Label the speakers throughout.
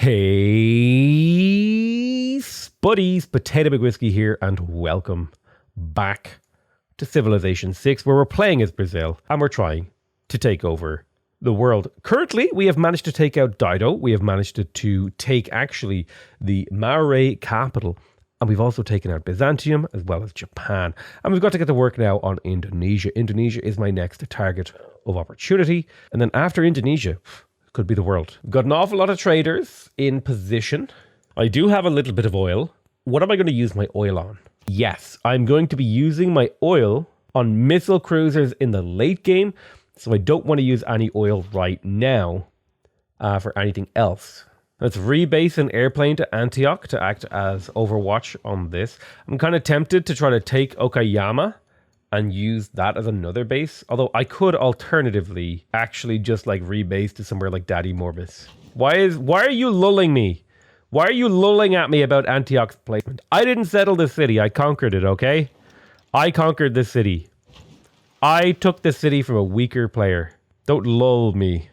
Speaker 1: Hey, Spuddies, Potato Big Whiskey here, and welcome back to Civilization 6, where we're playing as Brazil, and we're trying to take over the world. Currently, we have managed to take out Dido, we have managed to take, actually, the Maori capital, and we've also taken out Byzantium, as well as Japan. And we've got to get to work now on Indonesia. Indonesia is my next target of opportunity, and then after Indonesia, could be the world. We've got an awful lot of traders in position. I do have a little bit of oil. What am I going to use my oil on? Yes, I'm going to be using my oil on missile cruisers in the late game. So I don't want to use any oil right now for anything else. Let's rebase an airplane to Antioch to act as Overwatch on this. I'm kind of tempted to try to take Okayama and use that as another base. Although I could alternatively actually just like rebase to somewhere like Daddy Morbus. Why are you lulling me? Why are you lulling at me about Antioch's placement? I didn't settle the city. I conquered it, okay? I conquered the city. I took the city from a weaker player. Don't lull me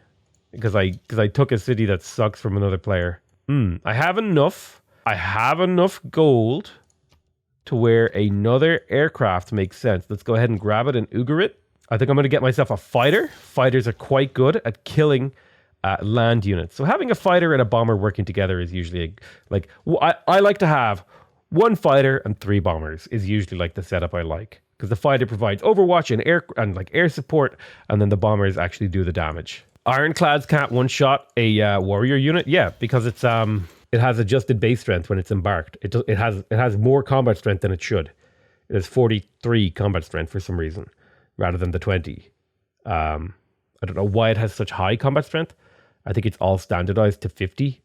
Speaker 1: because I took a city that sucks from another player. I have enough. I have enough gold to where another aircraft makes sense. Let's go ahead and grab it and Ugar it. I think I'm going to get myself a fighter. Fighters are quite good at killing land units. So having a fighter and a bomber working together is usually I like to have one fighter and 3 bombers is usually like the setup I like. Because the fighter provides overwatch and air support, and then the bombers actually do the damage. Ironclads can't one-shot a warrior unit. Yeah, because it has adjusted base strength when it's embarked. It has more combat strength than it should. It has 43 combat strength for some reason, rather than the 20. I don't know why it has such high combat strength. I think it's all standardized to 50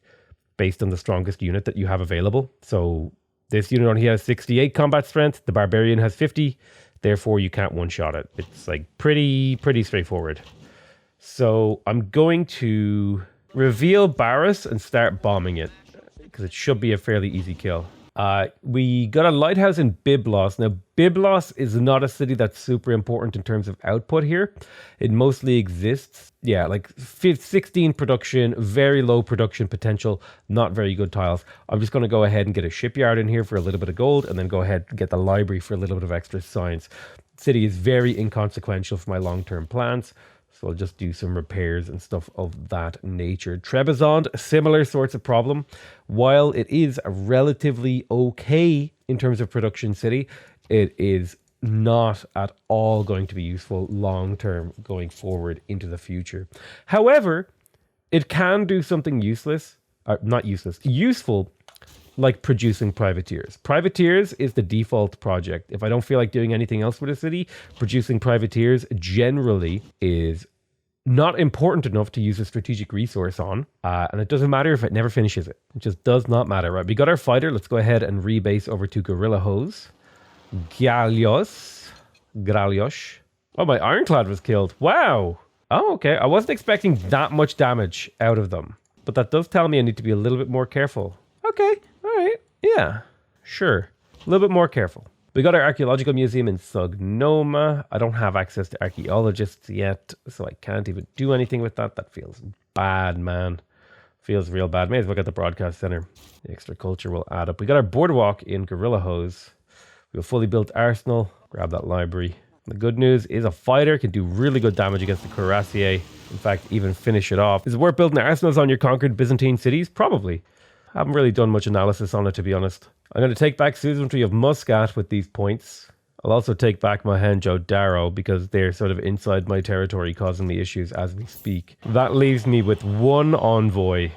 Speaker 1: based on the strongest unit that you have available. So this unit only has 68 combat strength. The barbarian has 50. Therefore, you can't one-shot it. It's like pretty straightforward. So I'm going to reveal Barras and start bombing it, because it should be a fairly easy kill. We got a lighthouse in Byblos. Now, Byblos is not a city that's super important in terms of output here. It mostly exists, like 16 production, very low production potential, not very good tiles. I'm just going to go ahead and get a shipyard in here for a little bit of gold, and then go ahead and get the library for a little bit of extra science. City is very inconsequential for my long-term plans. So I'll just do some repairs and stuff of that nature. Trebizond, similar sorts of problem. While it is a relatively okay in terms of production city, it is not at all going to be useful long-term going forward into the future. However, it can do something useful, like producing privateers. Privateers is the default project. If I don't feel like doing anything else with a city, producing privateers generally is not important enough to use a strategic resource on. And it doesn't matter if it never finishes it. It just does not matter, right? We got our fighter. Let's go ahead and rebase over to Gorilla Hose. Gralios. Oh, my ironclad was killed. Wow. Oh, okay. I wasn't expecting that much damage out of them. But that does tell me I need to be a little bit more careful. Okay. All right. Yeah. Sure. A little bit more careful. We got our archaeological museum in Sognoma. I don't have access to archaeologists yet, so I can't even do anything with that. That feels bad, man. Feels real bad. May as well get the broadcast center. The extra culture will add up. We got our boardwalk in Gorilla Hose. We have a fully built arsenal. Grab that library. The good news is a fighter can do really good damage against the cuirassier. In fact, even finish it off. Is it worth building arsenals on your conquered Byzantine cities? Probably. Haven't really done much analysis on it, to be honest. I'm going to take back suzerainty of Muscat with these points. I'll also take back Mohenjo-Daro because they're sort of inside my territory, causing me issues as we speak. That leaves me with 1 envoy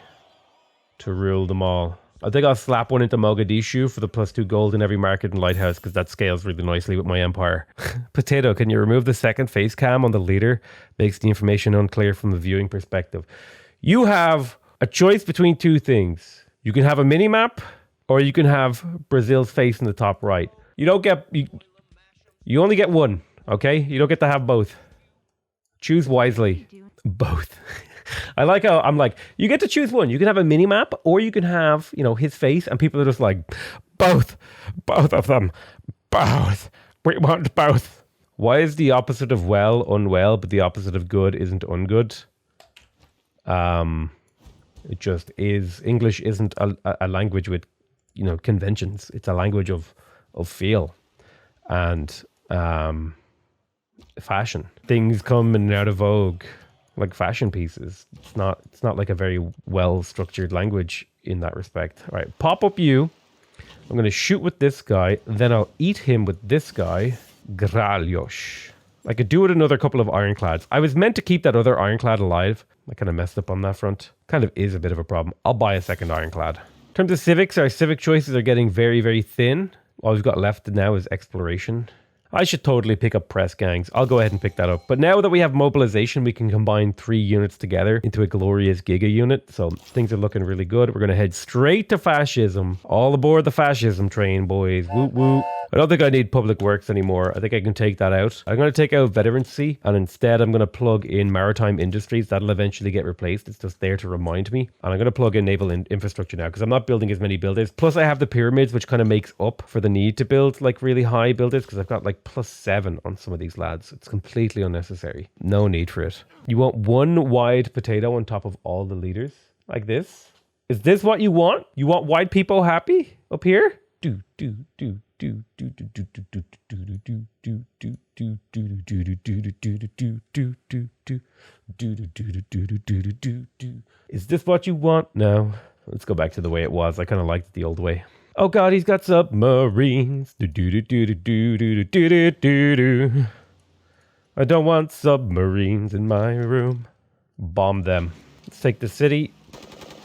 Speaker 1: to rule them all. I think I'll slap one into Mogadishu for the +2 gold in every market and lighthouse, because that scales really nicely with my empire. Potato, can you remove the second face cam on the leader? Makes the information unclear from the viewing perspective. You have a choice between 2 things. You can have a mini-map, or you can have Brazil's face in the top right. You don't get... You only get one, okay? You don't get to have both. Choose wisely. Both. I like how I'm like, you get to choose one. You can have a mini-map, or you can have, his face, and people are just like, both. Both of them. Both. We want both. Why is the opposite of well unwell, but the opposite of good isn't ungood? It just is. English isn't a language with, conventions. It's a language of feel and fashion. Things come in and out of vogue like fashion pieces. It's not like a very well structured language in that respect. All right, pop up you. I'm going to shoot with this guy. Then I'll eat him with this guy. Graliosh. I could do it another couple of ironclads. I was meant to keep that other ironclad alive. I kind of messed up on that front. Kind of is a bit of a problem. I'll buy a second ironclad. In terms of civics, our civic choices are getting very, very thin. All we've got left now is exploration. I should totally pick up press gangs. I'll go ahead and pick that up. But now that we have mobilization, we can combine 3 units together into a glorious giga unit. So things are looking really good. We're going to head straight to fascism. All aboard the fascism train, boys. Woot woot. I don't think I need public works anymore. I think I can take that out. I'm going to take out veterancy, and instead I'm going to plug in maritime industries. That'll eventually get replaced. It's just there to remind me. And I'm going to plug in naval infrastructure now because I'm not building as many builders. Plus I have the pyramids, which kind of makes up for the need to build like really high builders because I've got like +7 on some of these lads. It's completely unnecessary. No need for it. You want one wide potato on top of all the leaders like this? Is this what you want? You want white people happy up here? Do. Is this what you want? No. Let's go back to the way it was. I kind of liked it the old way. Oh god, he's got submarines. I don't want submarines in my room. Bomb them. Let's take the city.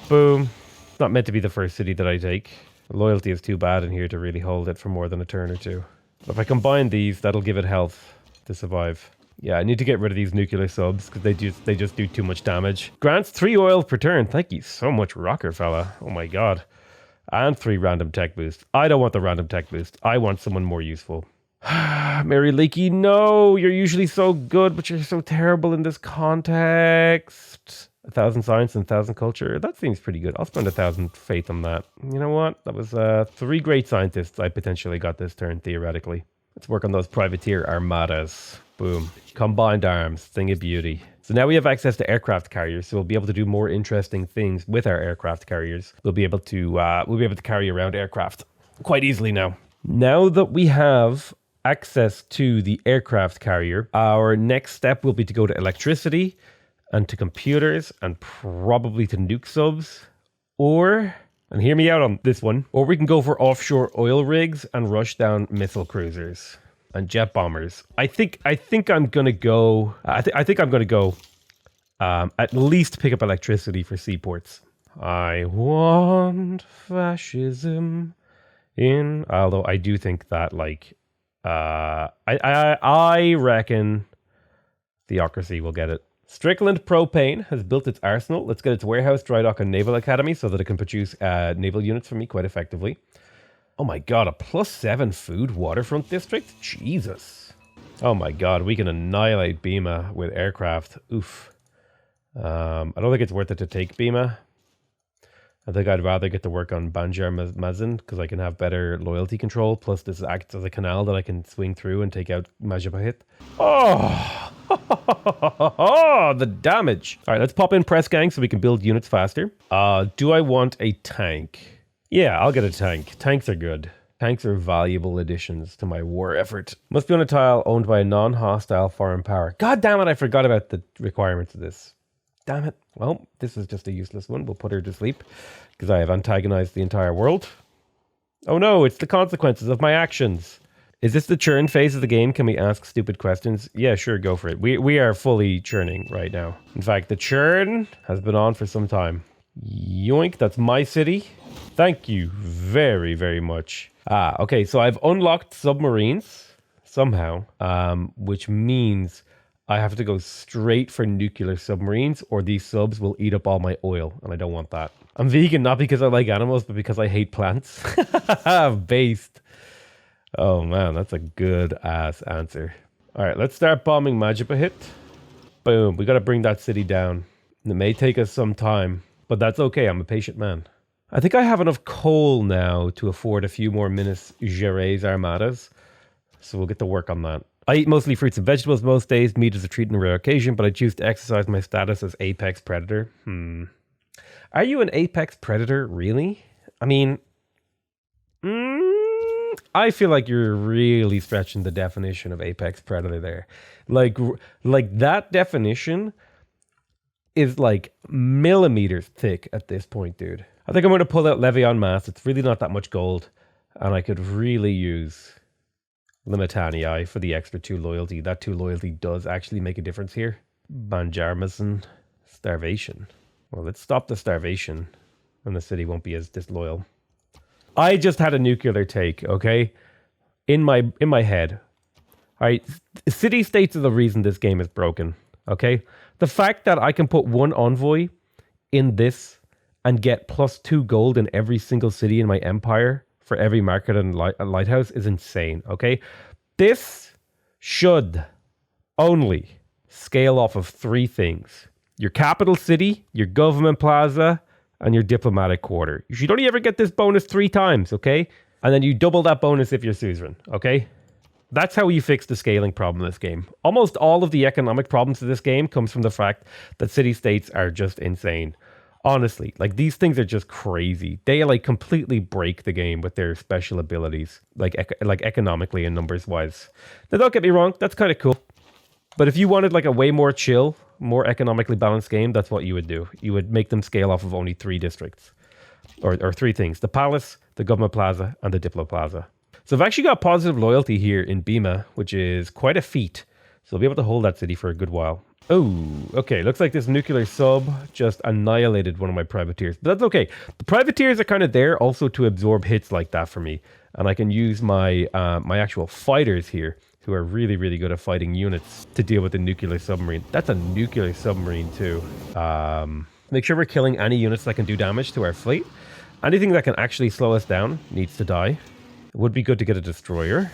Speaker 1: Boom. It's not meant to be the first city that I take. Loyalty is too bad in here to really hold it for more than a turn or two. If I combine these, that'll give it health to survive. Yeah, I need to get rid of these nuclear subs because they just do too much damage. Grants 3 oil per turn. Thank you so much, rocker fella. Oh my god. And 3 random tech boosts. I don't want the random tech boost. I want someone more useful. Mary Leakey, no, you're usually so good, but you're so terrible in this context. 1,000 science and 1,000 culture. That seems pretty good. I'll spend 1,000 faith on that. You know what? That was 3 great scientists I potentially got this turn, theoretically. Let's work on those privateer armadas. Boom. Combined arms. Thing of beauty. So now we have access to aircraft carriers, so we'll be able to do more interesting things with our aircraft carriers. We'll be able to carry around aircraft quite easily now. Now that we have access to the aircraft carrier, our next step will be to go to electricity and to computers and probably to nuke subs, or, and hear me out on this one, or we can go for offshore oil rigs and rush down missile cruisers and jet bombers. I think I'm gonna go. I think I'm gonna go. At least pick up electricity for seaports. I want fascism in. Although I do think that I reckon theocracy will get it. Strickland Propane has built its arsenal. Let's get its warehouse, dry dock, and naval academy so that it can produce naval units for me quite effectively. Oh my god, a +7 food waterfront district? Jesus. Oh my god, we can annihilate Bima with aircraft. Oof. I don't think it's worth it to take Bima. I think I'd rather get to work on Banjar Mazin because I can have better loyalty control. Plus, this acts as a canal that I can swing through and take out Majapahit. Oh! The damage. All right, let's pop in press gang so we can build units faster. Do I want a tank? Yeah, I'll get a tank. Tanks are good. Tanks are valuable additions to my war effort. Must be on a tile owned by a non-hostile foreign power. God damn it, I forgot about the requirements of this. Damn it. Well, this is just a useless one. We'll put her to sleep because I have antagonized the entire world. Oh no, it's the consequences of my actions. Is this the churn phase of the game? Can we ask stupid questions? Yeah, sure, go for it. We are fully churning right now. In fact, the churn has been on for some time. Yoink, that's my city. Thank you very, very much. Okay, so I've unlocked submarines somehow, which means I have to go straight for nuclear submarines or these subs will eat up all my oil, and I don't want that. I'm vegan not because I like animals, but because I hate plants. Based. Oh man, that's a good ass answer. All right, let's start bombing Majapahit. Boom, we got to bring that city down. It may take us some time, but that's okay. I'm a patient man. I think I have enough coal now to afford a few more Minas Gerais armadas, so we'll get to work on that. I eat mostly fruits and vegetables most days. Meat is a treat on a rare occasion, but I choose to exercise my status as apex predator. Are you an apex predator, really? I mean, I feel like you're really stretching the definition of apex predator there. Like that definition is like millimeters thick at this point, dude. I think I'm going to pull out Levy en masse. It's really not that much gold, and I could really use Limitanii for the extra 2 loyalty. That 2 loyalty does actually make a difference here. Banjarmason, starvation. Well, let's stop the starvation, and the city won't be as disloyal. I just had a nuclear take, okay? In my head. All right, city-states are the reason this game is broken, okay? The fact that I can put 1 envoy in this and get +2 gold in every single city in my empire for every market and lighthouse is insane, okay? This should only scale off of 3 things. Your capital city, your government plaza, and your diplomatic quarter. You should only ever get this bonus 3 times, okay? And then you double that bonus if you're suzerain, okay? That's how you fix the scaling problem in this game. Almost all of the economic problems of this game comes from the fact that city-states are just insane. Honestly, like these things are just crazy. They like completely break the game with their special abilities, like economically and numbers-wise. Now, don't get me wrong, that's kind of cool. But if you wanted like a way more chill, more economically balanced game, that's what you would do. You would make them scale off of only 3 districts. Or 3 things. The palace, the government plaza, and the diplo plaza. So I've actually got positive loyalty here in Bima, which is quite a feat. So I'll be able to hold that city for a good while. Oh, okay. Looks like this nuclear sub just annihilated one of my privateers. But that's okay. The privateers are kind of there also to absorb hits like that for me. And I can use my my actual fighters here, who are really, really good at fighting units, to deal with the nuclear submarine. That's a nuclear submarine too. Make sure we're killing any units that can do damage to our fleet. Anything that can actually slow us down needs to die. It would be good to get a destroyer.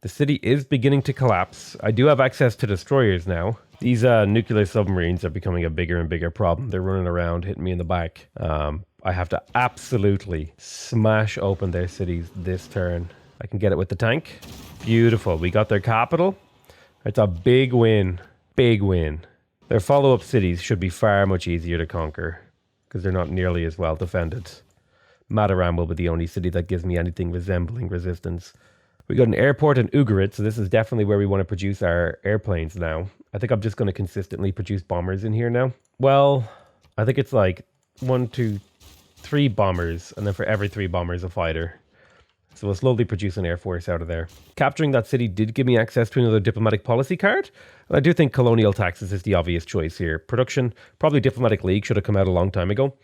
Speaker 1: The city is beginning to collapse. I do have access to destroyers now. These nuclear submarines are becoming a bigger and bigger problem. They're running around, hitting me in the back. I have to absolutely smash open their cities this turn. I can get it with the tank. Beautiful. We got their capital. It's a big win. Big win. Their follow-up cities should be far much easier to conquer because they're not nearly as well defended. Mataram will be the only city that gives me anything resembling resistance. We got an airport in Ugarit, so this is definitely where we want to produce our airplanes now. I think I'm just going to consistently produce bombers in here now. Well, I think it's like 1, 2, 3 bombers, and then for every 3 bombers, a fighter. So we'll slowly produce an air force out of there. Capturing that city did give me access to another diplomatic policy card. And I do think colonial taxes is the obvious choice here. Production, probably diplomatic league should have come out a long time ago.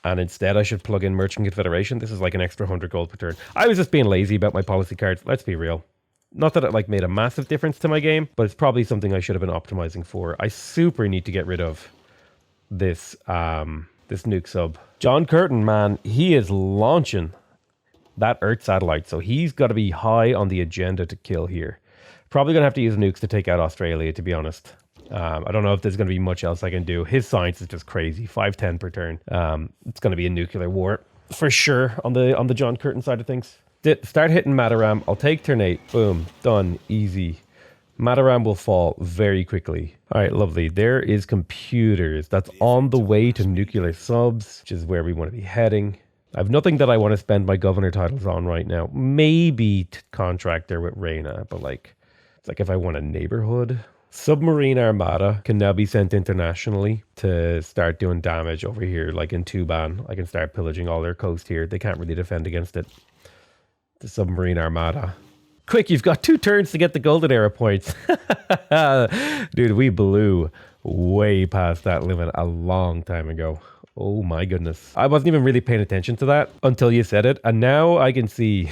Speaker 1: And instead I should plug in merchant confederation. This is like an extra 100 gold per turn. I was just being lazy about my policy cards. Let's be real. Not that it like made a massive difference to my game, but it's probably something I should have been optimizing for. I super need to get rid of this, this nuke sub. John Curtin, man, he is launching that Earth satellite, so he's got to be high on the agenda to kill here. Probably going to have to use nukes to take out Australia, to be honest. I don't know if there's going to be much else I can do. His science is just crazy. 510 per turn. It's going to be a nuclear war for sure on the John Curtin side of things. Start hitting Mataram. I'll take turn 8. Boom. Done. Easy. Mataram will fall very quickly. All right, lovely. There is computers. That's on the way to nuclear subs, which is where we want to be heading. I have nothing that I want to spend my governor titles on right now. Maybe contractor with Reina, but like, it's like if I want a neighborhood. Submarine Armada can now be sent internationally to start doing damage over here, like in Tuban. I can start pillaging all their coast here. They can't really defend against it. The Submarine Armada. Quick, you've got 2 turns to get the golden era points. Dude, we blew way past that limit a long time ago. Oh my goodness. I wasn't even really paying attention to that until you said it. And now I can see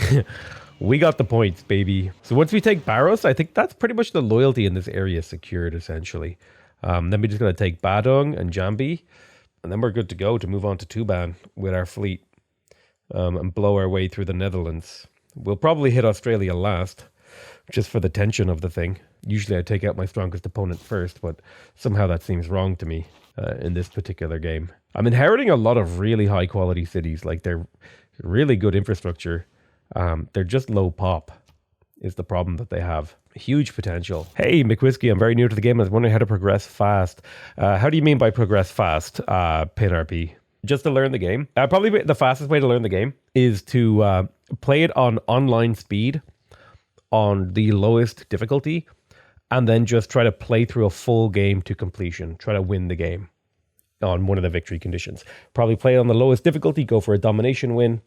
Speaker 1: we got the points, baby. So once we take Barros, I think that's pretty much the loyalty in this area secured, essentially. Then we're just going to take Badung and Jambi. And then we're good to go to move on to Tuban with our fleet and blow our way through the Netherlands. We'll probably hit Australia last, just for the tension of the thing. Usually I take out my strongest opponent first, but somehow that seems wrong to me in this particular game. I'm inheriting a lot of really high quality cities. Like they're really good infrastructure. They're just low pop is the problem that they have. Huge potential. Hey, McWhiskey, I'm very new to the game. I was wondering how to progress fast. How do you mean by progress fast, PinRP? just to learn the game. Probably the fastest way to learn the game is to play it on online speed on the lowest difficulty, and then just try to play through a full game to completion. Try to win the game on one of the victory conditions. Probably play it on the lowest difficulty, go for a domination win.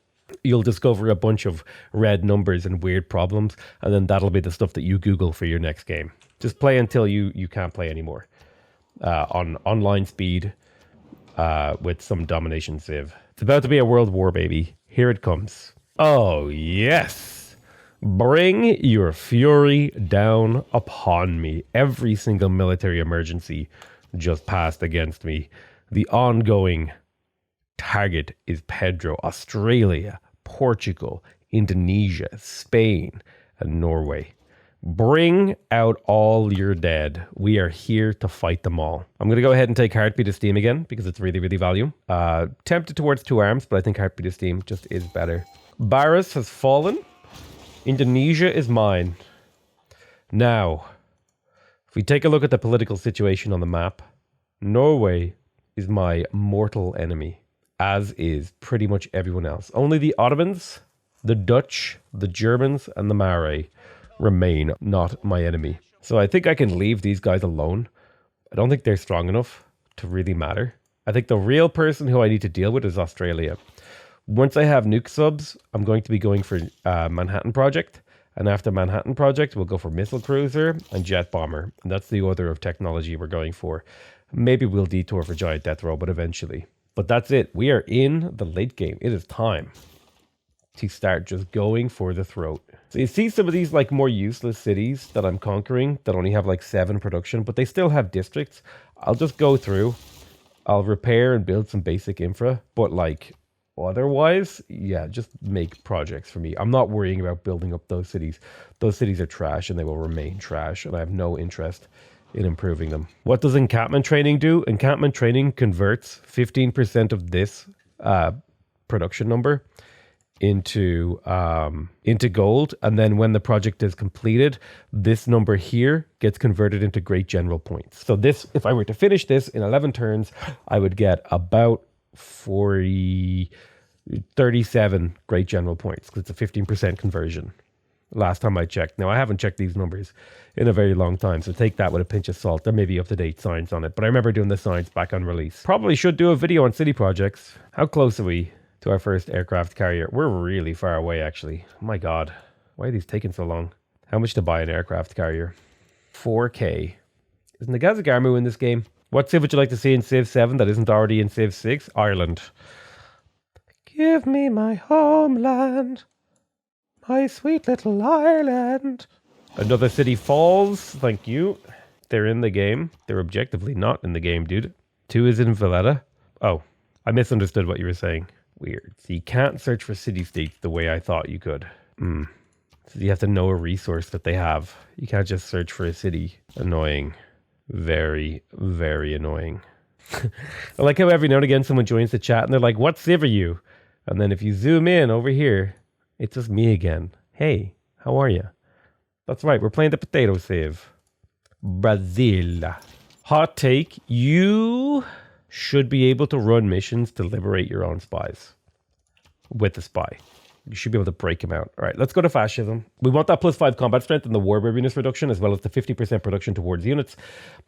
Speaker 1: You'll discover a bunch of red numbers and weird problems, and then that'll be the stuff that you Google for your next game. Just play until you can't play anymore. On online speed with some domination civ. It's about to be a world war, baby. Here it comes. Oh, yes. Bring your fury down upon me. Every single military emergency just passed against me. The ongoing target is Pedro, Australia, Portugal, Indonesia, Spain, and Norway. Bring out all your dead. We are here to fight them all. I'm going to go ahead and take Heartbeat of Steam again because it's really, really value. Tempted towards 2 arms, but I think Heartbeat of Steam just is better. Barras has fallen. Indonesia is mine. Now, if we take a look at the political situation on the map, Norway is my mortal enemy, as is pretty much everyone else. Only the Ottomans, the Dutch, the Germans, and the Mare remain not my enemy. So I think I can leave these guys alone. I don't think they're strong enough to really matter. I think the real person who I need to deal with is Australia. Once I have nuke subs, I'm going to be going for Manhattan Project. And after Manhattan Project, we'll go for Missile Cruiser and Jet Bomber. And that's the order of technology we're going for. Maybe we'll detour for Giant Death Robot eventually. But that's it. We are in the late game. It is time to start just going for the throat. So you see some of these like more useless cities that I'm conquering that only have like 7 production, but they still have districts. I'll just go through. I'll repair and build some basic infra, but like otherwise, yeah, just make projects for me. I'm not worrying about building up those cities. Those cities are trash and they will remain trash, and I have no interest in improving them. What does encampment training do? Encampment training converts 15% of this production number into gold, and then when the project is completed, this number here gets converted into great general points. So this, if I were to finish this in 11 turns, I would get about 37 great general points because it's a 15% conversion. Last time I checked. Now I haven't checked these numbers in a very long time, so take that with a pinch of salt. There may be up-to-date science on it, but I remember doing the science back on release. Probably should do a video on city projects. How close are we to our first aircraft carrier? We're really far away, actually. Oh my god, why are these taking so long? How much to buy an aircraft carrier? 4k. Is Nagasagarmu in this game? What civ would you like to see in Civ 7 that isn't already in Civ 6? Ireland. Give me my homeland, my sweet little Ireland. Another city falls. Thank you. They're in the game. They're objectively not in the game, dude. 2 is in Valletta. Oh, I misunderstood what you were saying. Weird. So you can't search for city-states the way I thought you could. So you have to know a resource that they have. You can't just search for a city. Annoying. Very, very annoying. I like how every now and again someone joins the chat and they're like, what civ are you? And then if you zoom in over here, it's just me again. Hey, how are you? That's right, we're playing the potato civ. Brazil. Hot take, you should be able to run missions to liberate your own spies. With the spy. You should be able to break him out. All right, let's go to fascism. We want that +5 combat strength and the war weariness reduction, as well as the 50% production towards units.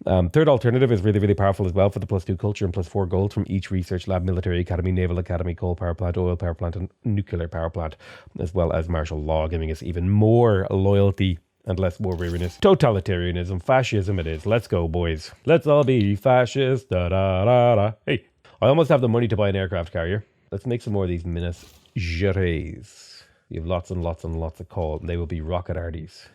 Speaker 1: Third alternative is really, really powerful as well for the +2 culture and +4 gold from each research lab, military academy, naval academy, coal power plant, oil power plant, and nuclear power plant, as well as martial law, giving us even more loyalty and less war weariness. Totalitarianism, fascism it is. Let's go, boys. Let's all be fascists. Da, da, da, da. Hey, I almost have the money to buy an aircraft carrier. Let's make some more of these Minas Gerais. You have lots and lots and lots of coal, and they will be rocket arties.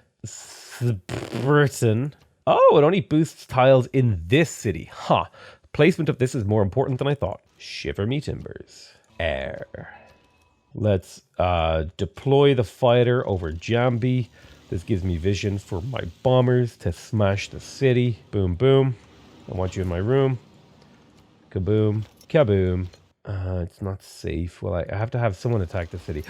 Speaker 1: Britain. Oh, it only boosts tiles in this city. Huh. Placement of this is more important than I thought. Shiver me timbers. Air. Let's deploy the fighter over Jambi. This gives me vision for my bombers to smash the city. Boom, boom. I want you in my room. Kaboom. Kaboom. It's not safe. Well, I have to have someone attack the city.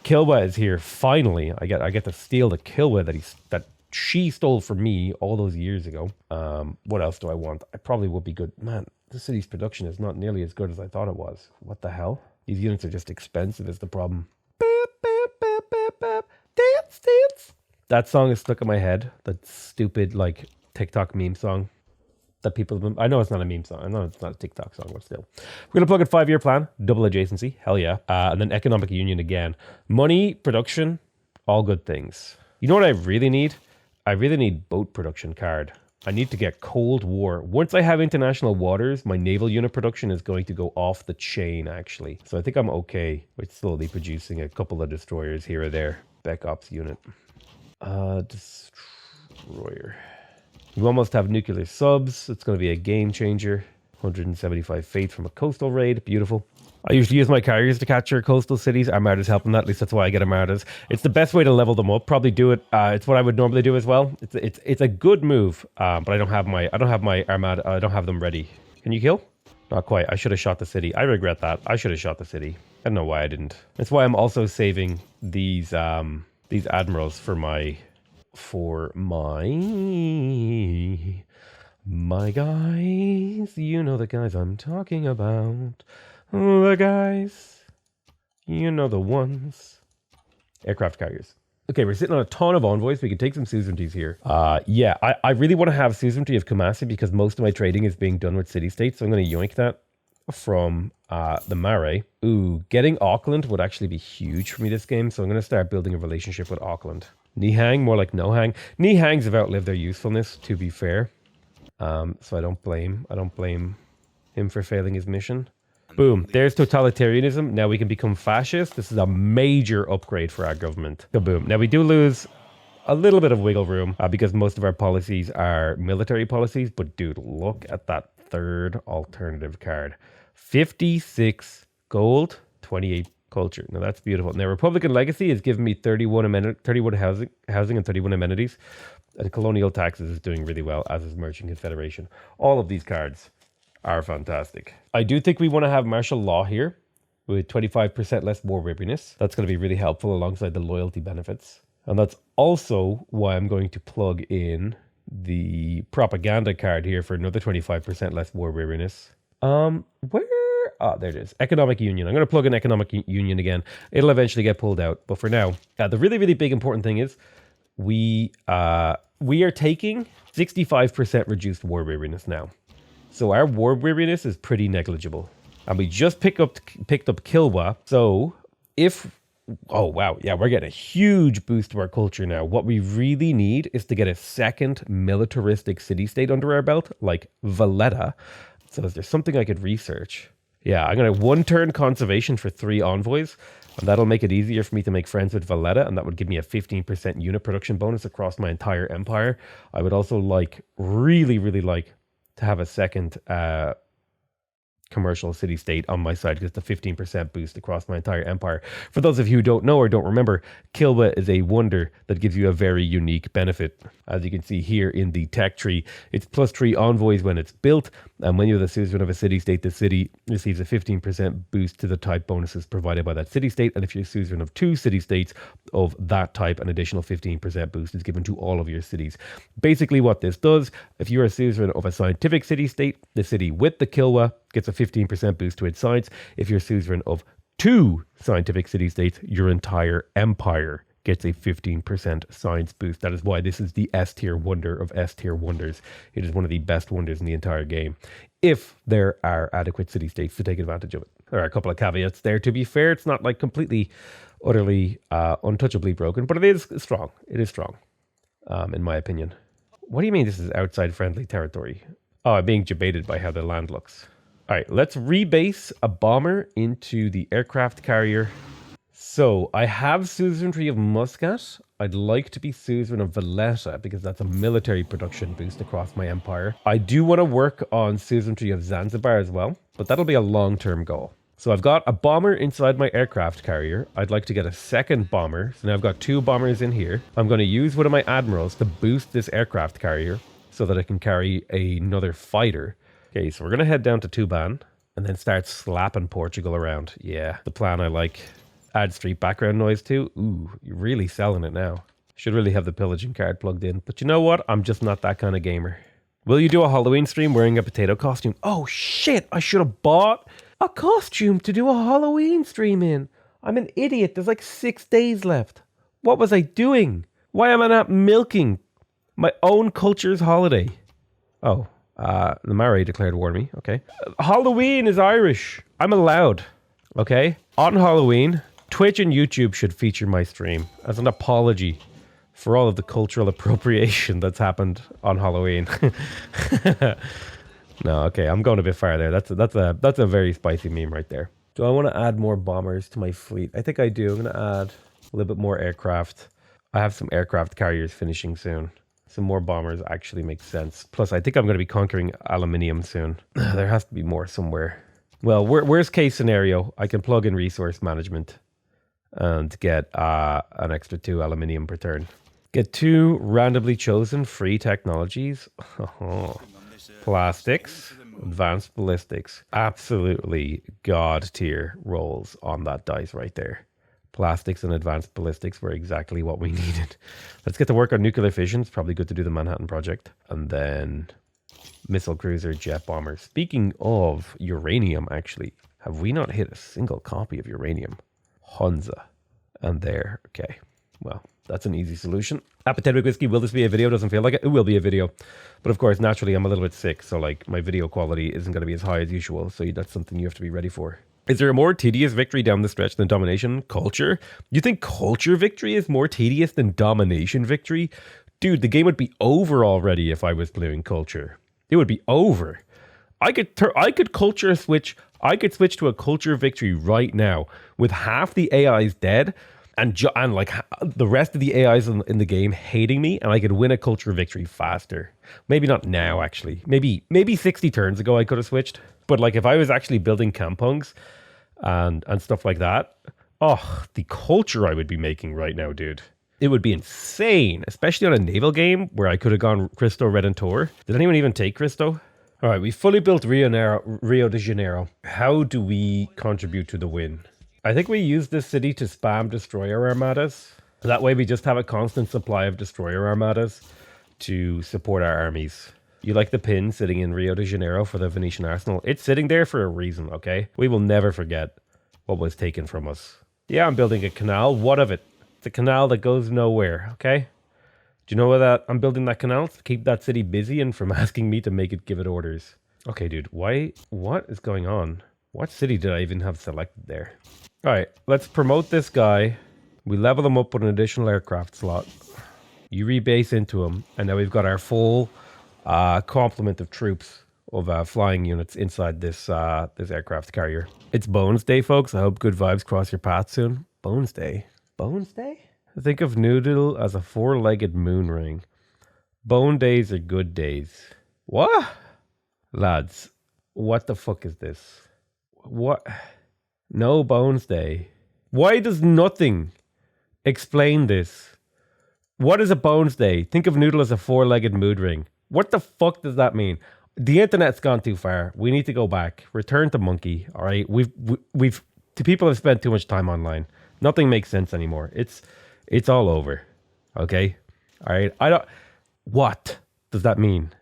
Speaker 1: Kilwa is here. Finally, I get to steal the Kilwa that she stole from me all those years ago. What else do I want? I probably will be good. Man, The city's production is not nearly as good as I thought it was. What the hell? These units are just expensive is the problem. Dance, dance. That song is stuck in my head. That stupid, like, TikTok meme song that people have been... I know it's not a meme song. I know it's not a TikTok song, but still. We're going to plug in 5-year plan. Double adjacency. Hell yeah. And then economic union again. Money, production, all good things. You know what I really need? I really need boat production card. I need to get Cold War. Once I have international waters, my naval unit production is going to go off the chain, actually. So I think I'm okay with slowly producing a couple of destroyers here or there. Spec Ops unit. Destroyer. You almost have nuclear subs. It's going to be a game changer. 175 faith from a coastal raid. Beautiful. I usually use my carriers to capture coastal cities. Armada's helping that. At least that's why I get Armadas. It's the best way to level them up. Probably do it. It's what I would normally do as well. It's a good move. But I don't have my Armada. I don't have them ready. Can you kill? Not quite. I should have shot the city. I regret that. I should have shot the city. I don't know why I didn't. That's why I'm also saving these admirals for my guys. You know the guys I'm talking about. The guys, you know the ones. Aircraft carriers. Okay, we're sitting on a ton of envoys. We can take some suzerainties here. Yeah, I really want to have suzerainty of Kumasi because most of my trading is being done with city-states. So I'm going to yoink that from the Mare. Ooh, getting Auckland would actually be huge for me this game. So I'm going to start building a relationship with Auckland. Nihang, more like no hang. Nihangs have outlived their usefulness, to be fair. So I don't blame him for failing his mission. Boom, there's totalitarianism. Now we can become fascist. This is a major upgrade for our government. Boom. Now we do lose a little bit of wiggle room because most of our policies are military policies. But dude, look at that third alternative card. 56 gold, 28 culture. Now that's beautiful. Now Republican Legacy is giving me 31 housing and 31 amenities. And colonial taxes is doing really well, as is Merchant Confederation. All of these cards are fantastic. I do think we want to have martial law here with 25% less war weariness. That's going to be really helpful alongside the loyalty benefits. And that's also why I'm going to plug in the propaganda card here for another 25% less war weariness. Where? Oh, there it is. Economic union. I'm going to plug in economic union again. It'll eventually get pulled out. But for now, the really, really big important thing is we are taking 65% reduced war weariness now. So our war weariness is pretty negligible. And we just picked up Kilwa. So oh wow, yeah, we're getting a huge boost to our culture now. What we really need is to get a second militaristic city-state under our belt, like Valletta. So is there something I could research? Yeah, I'm going to 1-turn conservation for 3 envoys. And that'll make it easier for me to make friends with Valletta. And that would give me a 15% unit production bonus across my entire empire. I would also really, really like to have a second commercial city-state on my side because the 15% boost across my entire empire. For those of you who don't know or don't remember, Kilwa is a wonder that gives you a very unique benefit. As you can see here in the tech tree, it's +3 envoys when it's built, and when you're the suzerain of a city-state, the city receives a 15% boost to the type bonuses provided by that city-state, and if you're suzerain of 2 city-states of that type, an additional 15% boost is given to all of your cities. Basically what this does, if you're a suzerain of a scientific city-state, the city with the Kilwa gets a 15% boost to its science. If you're suzerain of 2 scientific city-states, your entire empire gets a 15% science boost. That is why this is the S-tier wonder of S-tier wonders. It is one of the best wonders in the entire game, if there are adequate city-states to take advantage of it. There are a couple of caveats there. To be fair, it's not like completely, utterly, untouchably broken, but it is strong. It is strong, in my opinion. What do you mean this is outside friendly territory? Oh, I'm being debated by how the land looks. All right, let's rebase a bomber into the aircraft carrier. So I have suzerainty of Muscat. I'd like to be suzerain of Valletta because that's a military production boost across my empire. I do want to work on suzerainty of Zanzibar as well, but that'll be a long-term goal. So I've got a bomber inside my aircraft carrier. I'd like to get a second bomber. So now I've got 2 bombers in here. I'm going to use one of my admirals to boost this aircraft carrier so that I can carry another fighter. Okay, so we're going to head down to Tuban and then start slapping Portugal around. Yeah, the plan I like. Add street background noise too. Ooh, you're really selling it now. Should really have the pillaging card plugged in. But you know what? I'm just not that kind of gamer. Will you do a Halloween stream wearing a potato costume? Oh shit, I should have bought a costume to do a Halloween stream in. I'm an idiot. There's like 6 days left. What was I doing? Why am I not milking my own culture's holiday? Oh, the Maori declared war on me. Okay. Halloween is Irish. I'm allowed. Okay. On Halloween, Twitch and YouTube should feature my stream as an apology for all of the cultural appropriation that's happened on Halloween. No, okay, I'm going a bit far there. That's a very spicy meme right there. Do I want to add more bombers to my fleet? I think I do. I'm going to add a little bit more aircraft. I have some aircraft carriers finishing soon. Some more bombers actually makes sense. Plus, I think I'm going to be conquering aluminium soon. There has to be more somewhere. Well, worst case scenario, I can plug in resource management and get an extra 2 aluminium per turn. Get 2 randomly chosen free technologies. Plastics, advanced ballistics. Absolutely god tier rolls on that dice right there. Plastics and advanced ballistics were exactly what we needed. Let's get to work on nuclear fission. It's probably good to do the Manhattan Project. And then missile cruiser, jet bomber. Speaking of uranium, actually, have we not hit a single copy of uranium? Hunza. And there. Okay. Well, that's an easy solution. Appetite whiskey. Will this be a video? Doesn't feel like it. It will be a video. But of course, naturally, I'm a little bit sick. So like my video quality isn't going to be as high as usual. So that's something you have to be ready for. Is there a more tedious victory down the stretch than domination? Culture? You think culture victory is more tedious than domination victory? Dude, the game would be over already if I was playing culture. It would be over. I could culture switch. I could switch to a culture victory right now with half the AIs dead and like the rest of the AIs in the game hating me, and I could win a culture victory faster. Maybe not now, actually. Maybe 60 turns ago I could have switched. But like if I was actually building kampungs and stuff like that, oh, the culture I would be making right now, dude. It would be insane, especially on a naval game where I could have gone Cristo Redentor. Did anyone even take Cristo? All right, we fully built Rio de Janeiro. How do we contribute to the win? I think we use this city to spam destroyer armadas. That way we just have a constant supply of destroyer armadas to support our armies. You like the pin sitting in Rio de Janeiro for the Venetian arsenal? It's sitting there for a reason, okay? We will never forget what was taken from us. Yeah, I'm building a canal. What of it? It's a canal that goes nowhere, okay? Do you know that I'm building that canal to keep that city busy and from asking me to make it give it orders? Okay, dude, what is going on? What city did I even have selected there? All right, let's promote this guy. We level him up with an additional aircraft slot. You rebase into him, and now we've got our full complement of troops of flying units inside this aircraft carrier. It's Bones Day, folks. I hope good vibes cross your path soon. Bones Day. Bones Day? Think of Noodle as a 4-legged moon ring. Bone days are good days. What? Lads, what the fuck is this? What? No Bones Day. Why does nothing explain this? What is a Bones Day? Think of Noodle as a 4-legged moon ring. What the fuck does that mean? The internet's gone too far. We need to go back. Return to monkey. All right. We've people have spent too much time online. Nothing makes sense anymore. It's all over. Okay. All right. What does that mean?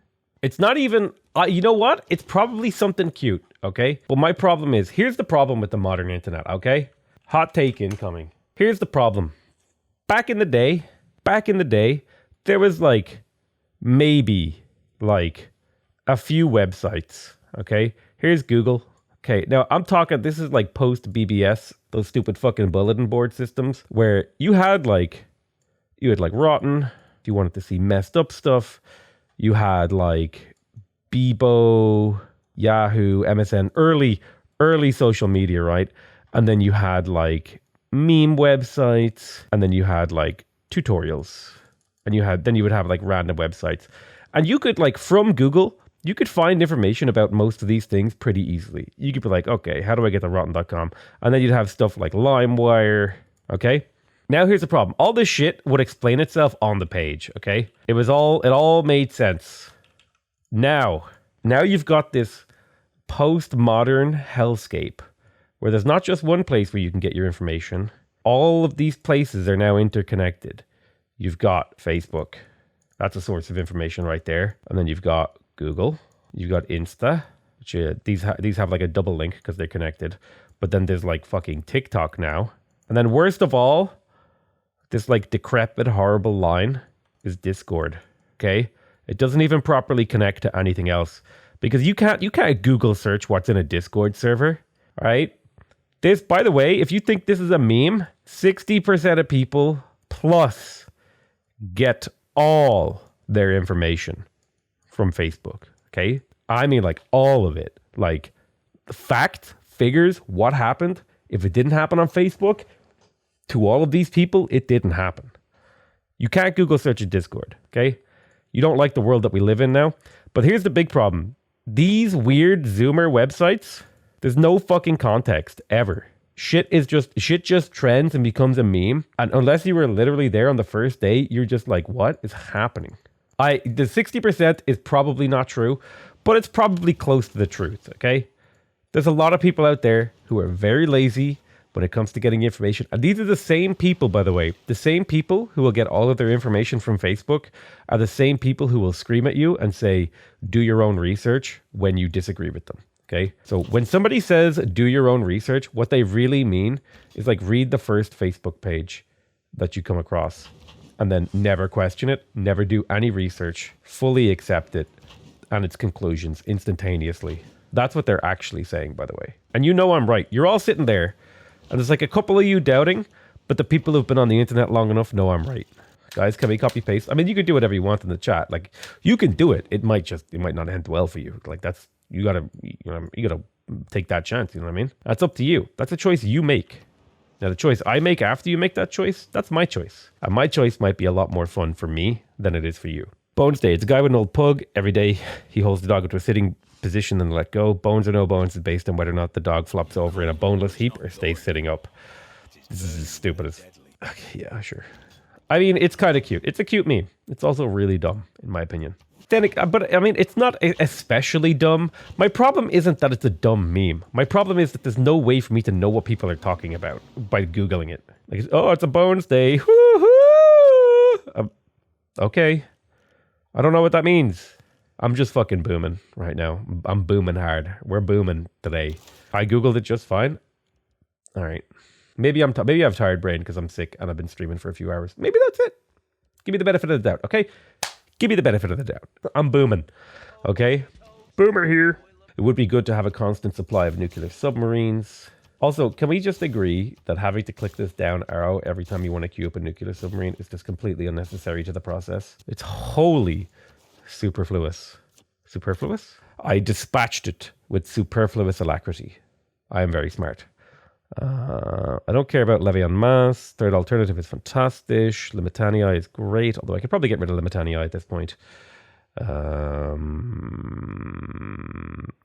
Speaker 1: It's not even, you know what? It's probably something cute. Okay. Well, my problem is, here's the problem with the modern internet. Okay. Hot take incoming. Here's the problem. Back in the day, there was like, maybe like a few websites. Okay. Here's Google. Okay. Now I'm talking, this is like post BBS, those stupid fucking bulletin board systems where you had like Rotten. If you wanted to see messed up stuff, you had like Bebo, Yahoo, MSN, early social media, right? And then you had like meme websites, and then you had like tutorials, and then you would have like random websites. And you could like from Google, you could find information about most of these things pretty easily. You could be like, okay, how do I get to rotten.com? And then you'd have stuff like LimeWire, okay? Now here's the problem. All this shit would explain itself on the page, okay? It all made sense. Now you've got this postmodern hellscape where there's not just one place where you can get your information. All of these places are now interconnected. You've got Facebook. That's a source of information right there. And then you've got Google. You've got Insta, which these have like a double link because they're connected. But then there's like fucking TikTok now. And then worst of all, this like decrepit, horrible line is Discord. Okay? It doesn't even properly connect to anything else because you can't Google search what's in a Discord server. All right? This, by the way, if you think this is a meme, 60% of people plus get all their information from Facebook. Okay? I mean like all of it. Like facts, figures, what happened. If it didn't happen on Facebook, to all of these people, it didn't happen. You can't Google search a Discord, okay? You don't like the world that we live in now. But here's the big problem. These weird Zoomer websites, there's no fucking context ever. Shit just trends and becomes a meme. And unless you were literally there on the first day, you're just like, what is happening? The 60% is probably not true, but it's probably close to the truth, okay? There's a lot of people out there who are very lazy when it comes to getting information. And these are the same people, by the way. The same people who will get all of their information from Facebook are the same people who will scream at you and say, do your own research when you disagree with them. Okay? So when somebody says, do your own research, what they really mean is like read the first Facebook page that you come across and then never question it, never do any research, fully accept it and its conclusions instantaneously. That's what they're actually saying, by the way. And you know I'm right. You're all sitting there and there's like a couple of you doubting, but the people who've been on the internet long enough know I'm right. Guys, can we copy paste? I mean, you can do whatever you want in the chat. Like, you can do it. It might not end well for you. Like, that's, you gotta take that chance. You know what I mean? That's up to you. That's a choice you make. Now, the choice I make after you make that choice, that's my choice. And my choice might be a lot more fun for me than it is for you. Bones Day. It's a guy with an old pug. Every day, he holds the dog into a sitting position and let go. Bones or no bones is based on whether or not the dog flops over in a boneless heap or stays sitting up. This is as stupid as... Okay, yeah, sure. I mean, it's kind of cute. It's a cute meme. It's also really dumb, in my opinion. But I mean, it's not especially dumb. My problem isn't that it's a dumb meme. My problem is that there's no way for me to know what people are talking about by Googling it. Like, oh, it's a Bones Day. Woo-hoo! Okay. I don't know what that means. I'm just fucking booming right now. I'm booming hard. We're booming today. I Googled it just fine. All right. Maybe I have tired brain because I'm sick and I've been streaming for a few hours. Maybe that's it. Give me the benefit of the doubt, okay? Give me the benefit of the doubt. I'm booming, okay? Boomer here. It would be good to have a constant supply of nuclear submarines. Also, can we just agree that having to click this down arrow every time you want to queue up a nuclear submarine is just completely unnecessary to the process? It's wholly superfluous. Superfluous? I dispatched it with superfluous alacrity. I am very smart. I don't care about Levy en masse. Third alternative is fantastic. Limitanii is great, although I could probably get rid of Limitanii at this point.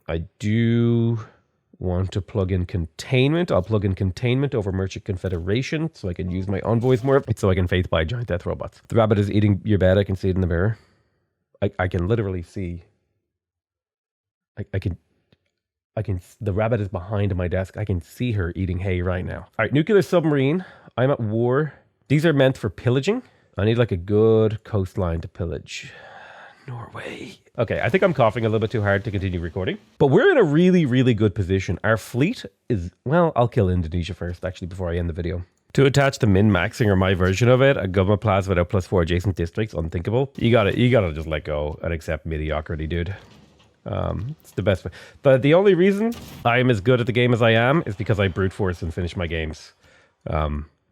Speaker 1: I do want to plug in containment. I'll plug in containment over Merchant Confederation so I can use my envoys more. It's so I can faith buy giant death robots. The rabbit is eating your bed. I can see it in the mirror. I can literally see. The rabbit is behind my desk. I can see her eating hay right now. All right, nuclear submarine. I'm at war. These are meant for pillaging. I need like a good coastline to pillage. Norway. Okay, I think I'm coughing a little bit too hard to continue recording. But we're in a really, really good position. Our fleet is, well, I'll kill Indonesia first, actually, before I end the video. To attach to min-maxing or my version of it, a government plaza without +4 adjacent districts, unthinkable. You gotta just let go and accept mediocrity, dude. It's the best way. But the only reason I am as good at the game as I am is because I brute force and finish my games.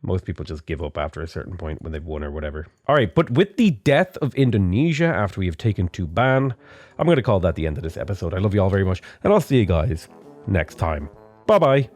Speaker 1: Most people just give up after a certain point when they've won or whatever. All right, but with the death of Indonesia after we have taken Tuban, I'm going to call that the end of this episode. I love you all very much, and I'll see you guys next time. Bye-bye.